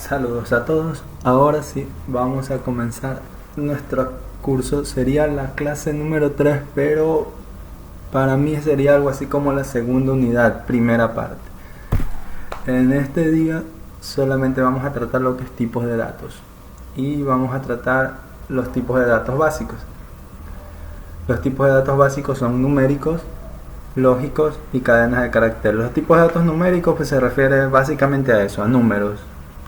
Saludos a todos. Ahora sí, vamos a comenzar nuestro curso. Sería la clase número 3, pero para mí sería algo así como la segunda unidad, primera parte. En este día solamente vamos a tratar lo que es tipos de datos y vamos a tratar los tipos de datos básicos. Los tipos de datos básicos son numéricos, lógicos y cadenas de caracteres. Los tipos de datos numéricos pues se refiere básicamente a eso, a números,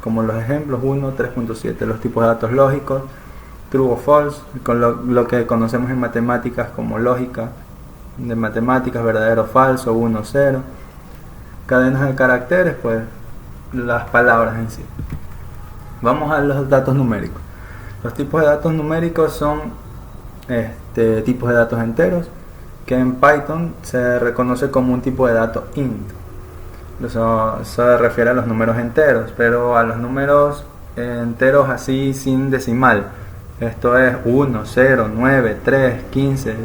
como los ejemplos 1, 3.7. Los tipos de datos lógicos, true o false, con lo que conocemos en matemáticas como lógica de matemáticas, verdadero o falso, 1, 0. Cadenas de caracteres, pues las palabras en sí. Vamos a los datos numéricos. Los tipos de datos numéricos son tipos de datos enteros, que en Python se reconoce como un tipo de dato int. Eso se refiere a los números enteros, pero a los números enteros así sin decimal. Esto es 1, 0, 9, 3, 15,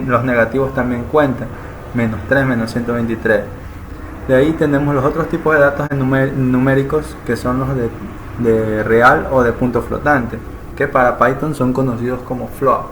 los negativos también cuentan, menos 3, menos 123. De ahí tenemos los otros tipos de datos numéricos, que son los de real o de punto flotante, que para Python son conocidos como float,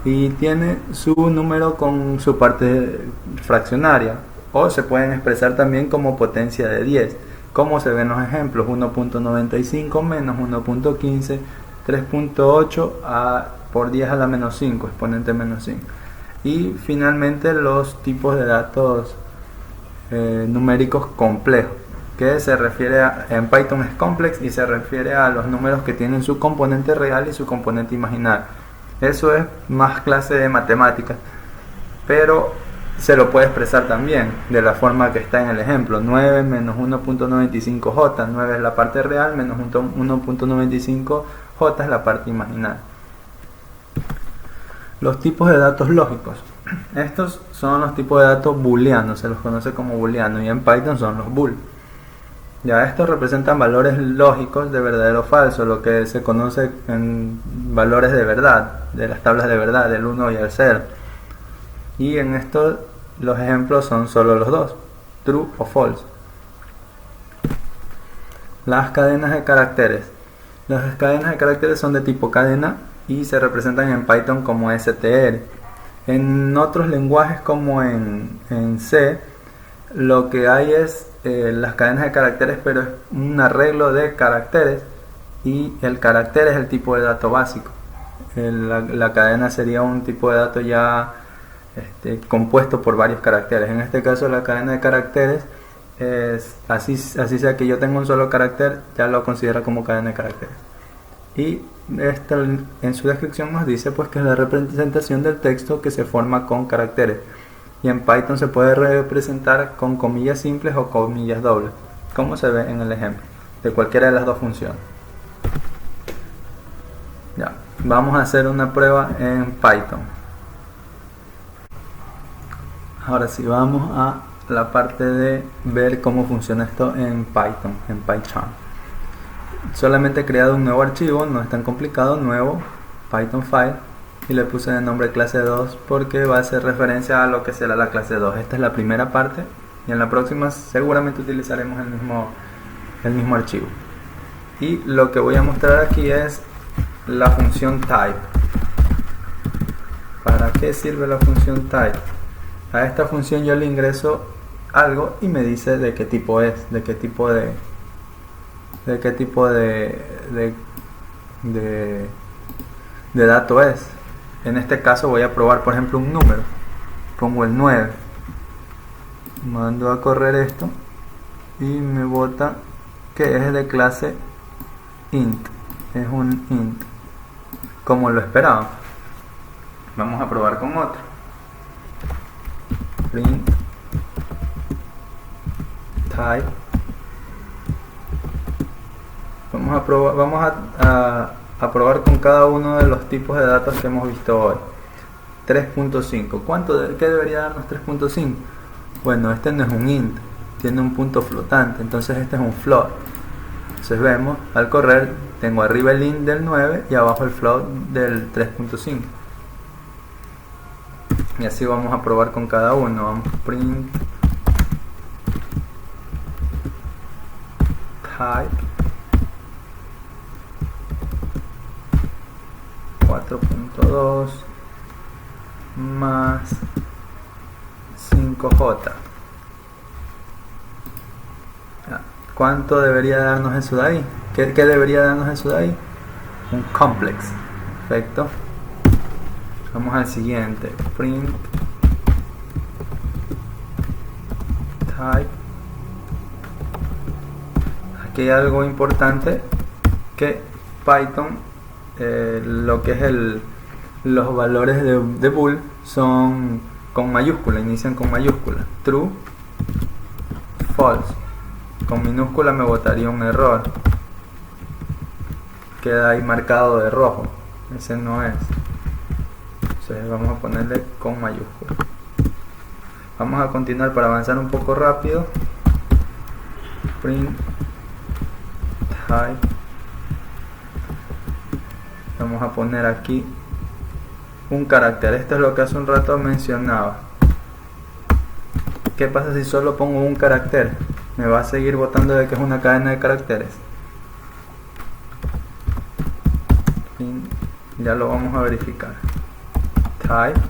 y tiene su número con su parte fraccionaria, o se pueden expresar también como potencia de 10, como se ven los ejemplos: 1.95 menos 1.15, 3.8 por 10 a la menos 5, exponente menos 5. Y finalmente los tipos de datos numéricos complejos, que se refiere en Python es complex y se refiere a los números que tienen su componente real y su componente imaginario. Eso es más clase de matemáticas, pero se lo puede expresar también de la forma que está en el ejemplo: 9 menos 1.95j, 9 es la parte real, menos 1.95j es la parte imaginaria. Los tipos de datos lógicos. Estos son los tipos de datos booleanos, se los conoce como booleanos, y en Python son los bool. Ya estos representan valores lógicos de verdadero o falso, lo que se conoce en valores de verdad, de las tablas de verdad, del 1 y el 0. Y en esto los ejemplos son solo los dos, true o false. Las cadenas de caracteres. Las cadenas de caracteres son de tipo cadena y se representan en Python como str. En otros lenguajes como en C, lo que hay es las cadenas de caracteres, pero es un arreglo de caracteres, y el carácter es el tipo de dato básico. La cadena sería un tipo de dato ya compuesto por varios caracteres. En este caso la cadena de caracteres es así sea que yo tenga un solo carácter, ya lo considera como cadena de caracteres. Y esto en su descripción nos dice pues que es la representación del texto que se forma con caracteres, y en Python se puede representar con comillas simples o comillas dobles, como se ve en el ejemplo de cualquiera de las dos funciones. Ya, vamos a hacer una prueba en Python. Ahora sí, vamos a la parte de ver cómo funciona esto en Python, en PyCharm. Solamente he creado un nuevo archivo, no es tan complicado, nuevo Python file, y le puse de nombre clase 2 porque va a hacer referencia a lo que será la clase 2. Esta es la primera parte, y en la próxima seguramente utilizaremos el mismo archivo. Y lo que voy a mostrar aquí es la función type. ¿Para qué sirve la función type? A esta función yo le ingreso algo y me dice de qué tipo es, de qué tipo de dato es. En este caso voy a probar, por ejemplo, un número. Pongo el 9, mando a correr esto y me bota que es de clase int. Es un int, como lo esperaba. Vamos a probar con otro. Print type. Vamos a probar con cada uno de los tipos de datos que hemos visto hoy. 3.5. ¿Qué debería darnos 3.5? Bueno, este no es un int, tiene un punto flotante, entonces este es un float. Entonces vemos, al correr, tengo arriba el int del 9 y abajo el float del 3.5. Y así vamos a probar con cada uno. Vamos print type 4.2 más 5j. ¿Cuánto debería darnos eso de ahí? ¿Qué debería darnos eso de ahí? Un complex. Perfecto. Vamos al siguiente. Print type. Aquí hay algo importante, que Python, lo que es los valores de bool son con mayúscula, inician con mayúscula. True, false. Con minúscula me botaría un error, queda ahí marcado de rojo, ese no es. Entonces vamos a ponerle con mayúscula. Vamos a continuar para avanzar un poco rápido. Print type. Vamos a poner aquí un carácter. Esto es lo que hace un rato mencionaba. ¿Qué pasa si solo pongo un carácter? Me va a seguir botando de que es una cadena de caracteres. Ya lo vamos a verificar. Type.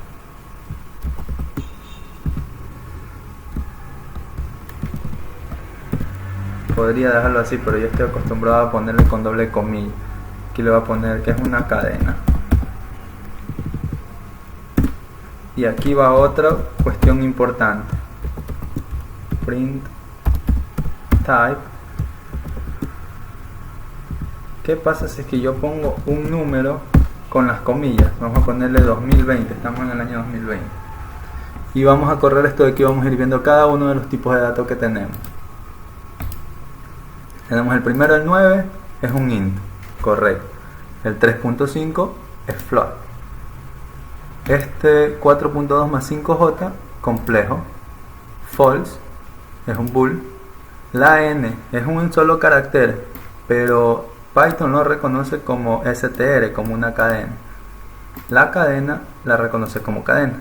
Podría dejarlo así, pero yo estoy acostumbrado a ponerle con doble comilla. Aquí le voy a poner que es una cadena. Y aquí va otra cuestión importante. Print type. ¿Qué pasa si es que yo pongo un número con las comillas? Vamos a ponerle 2020, estamos en el año 2020. Y vamos a correr esto de aquí, vamos a ir viendo cada uno de los tipos de datos que tenemos. Tenemos el primero, el 9, es un int, correcto. El 3.5 es float. Este 4.2 más 5j, complejo. False, es un bool. La n es un solo carácter, pero Python lo reconoce como str, como una cadena. La cadena la reconoce como cadena.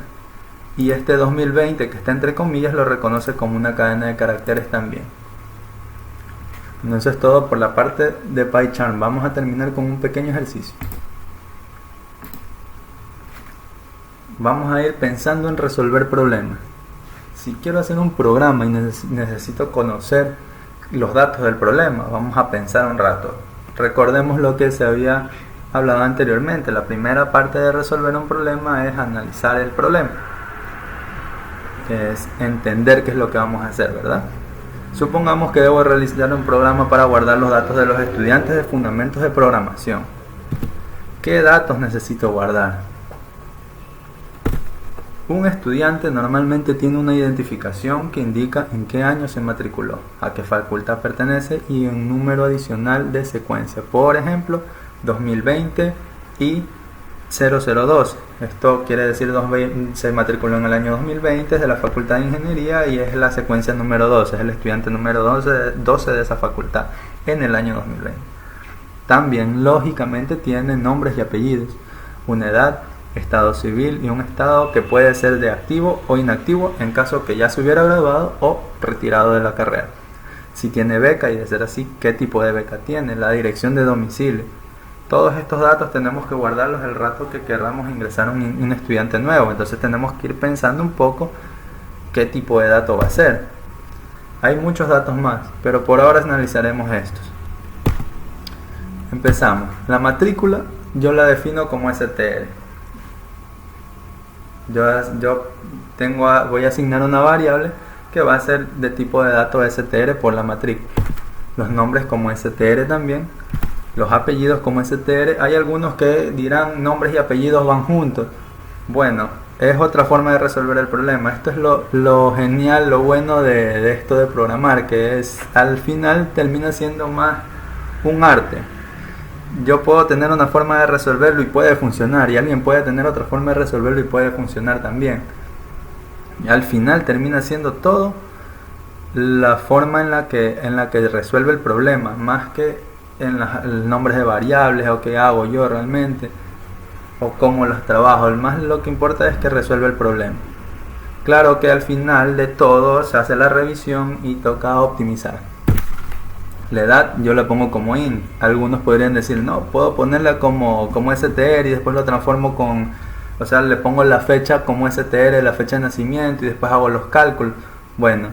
Y este 2020, que está entre comillas, lo reconoce como una cadena de caracteres también. Eso es todo por la parte de PyCharm. Vamos a terminar con un pequeño ejercicio. Vamos a ir pensando en resolver problemas. Si quiero hacer un programa y necesito conocer los datos del problema, vamos a pensar un rato. Recordemos lo que se había hablado anteriormente. La primera parte de resolver un problema es analizar el problema, que es entender qué es lo que vamos a hacer, ¿verdad? Supongamos que debo realizar un programa para guardar los datos de los estudiantes de fundamentos de programación. ¿Qué datos necesito guardar? Un estudiante normalmente tiene una identificación que indica en qué año se matriculó, a qué facultad pertenece y un número adicional de secuencia. Por ejemplo, 2020 y 002. Esto quiere decir se matriculó en el año 2020 de la Facultad de Ingeniería y es la secuencia número 12, es el estudiante número 12 de esa facultad en el año 2020. También lógicamente tiene nombres y apellidos, una edad, estado civil y un estado que puede ser de activo o inactivo en caso que ya se hubiera graduado o retirado de la carrera. Si tiene beca y de ser así, qué tipo de beca tiene, la dirección de domicilio. Todos estos datos tenemos que guardarlos el rato que queramos ingresar a un estudiante nuevo. Entonces tenemos que ir pensando un poco qué tipo de dato va a ser. Hay muchos datos más, pero por ahora analizaremos estos. Empezamos. La matrícula yo la defino como str. Voy a asignar una variable que va a ser de tipo de dato str por la matrícula. Los nombres como str también. Los apellidos como str. Hay algunos que dirán nombres y apellidos van juntos. Bueno, es otra forma de resolver el problema. Esto es lo genial, lo bueno de esto de programar, que es al final termina siendo más un arte. Yo puedo tener una forma de resolverlo y puede funcionar, y alguien puede tener otra forma de resolverlo y puede funcionar también. Y al final termina siendo todo la forma en la que resuelve el problema, más que en los nombres de variables o qué hago yo realmente o cómo los trabajo. Lo que importa es que resuelve el problema. Claro que al final de todo se hace la revisión y toca optimizar. La edad yo la pongo como int. Algunos podrían decir, no, puedo ponerla como str y después lo transformo con, o sea, le pongo la fecha como str, la fecha de nacimiento y después hago los cálculos. Bueno,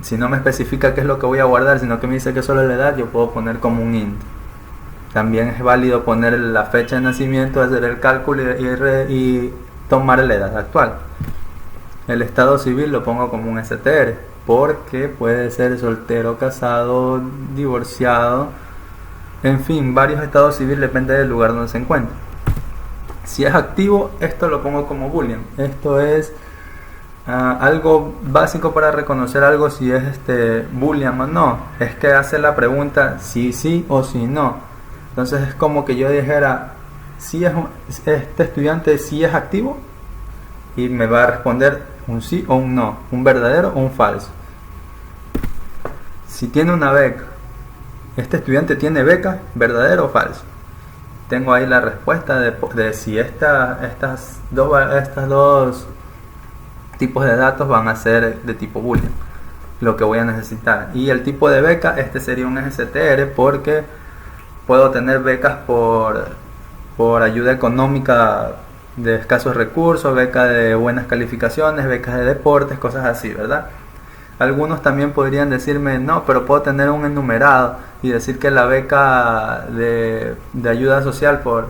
si no me especifica qué es lo que voy a guardar, sino que me dice que solo la edad, yo puedo poner como un int. También es válido poner la fecha de nacimiento, hacer el cálculo y tomar la edad actual. El estado civil lo pongo como un str, porque puede ser soltero, casado, divorciado, en fin, varios estados civiles, depende del lugar donde se encuentre. Si es activo, esto lo pongo como boolean. Esto es algo básico para reconocer algo, si es boolean o no. Es que hace la pregunta si sí o si no. Entonces es como que yo dijera, si es este estudiante si es activo, y me va a responder un sí o un no, un verdadero o un falso. Si tiene una beca, este estudiante tiene beca, verdadero o falso. Tengo ahí la respuesta de si estas dos tipos de datos van a ser de tipo boolean, lo que voy a necesitar. Y el tipo de beca, sería un str, porque puedo tener becas por ayuda económica de escasos recursos, becas de buenas calificaciones, becas de deportes, cosas así, ¿verdad? Algunos también podrían decirme, no, pero puedo tener un enumerado y decir que la beca de ayuda social por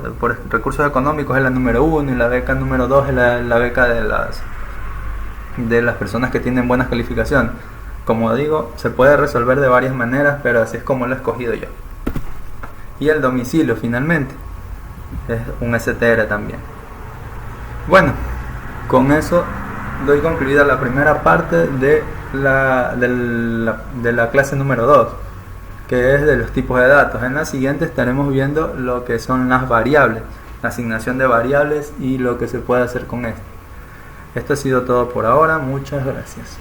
recursos económicos es la número 1 y la beca número 2 es la beca de las personas que tienen buenas calificaciones. Como digo, se puede resolver de varias maneras, pero así es como lo he escogido yo. Y el domicilio, finalmente, es un str también. Bueno, con eso doy concluida la primera parte de la clase número 2, que es de los tipos de datos. En la siguiente estaremos viendo lo que son las variables, la asignación de variables y lo que se puede hacer con esto. Esto ha sido todo por ahora, muchas gracias.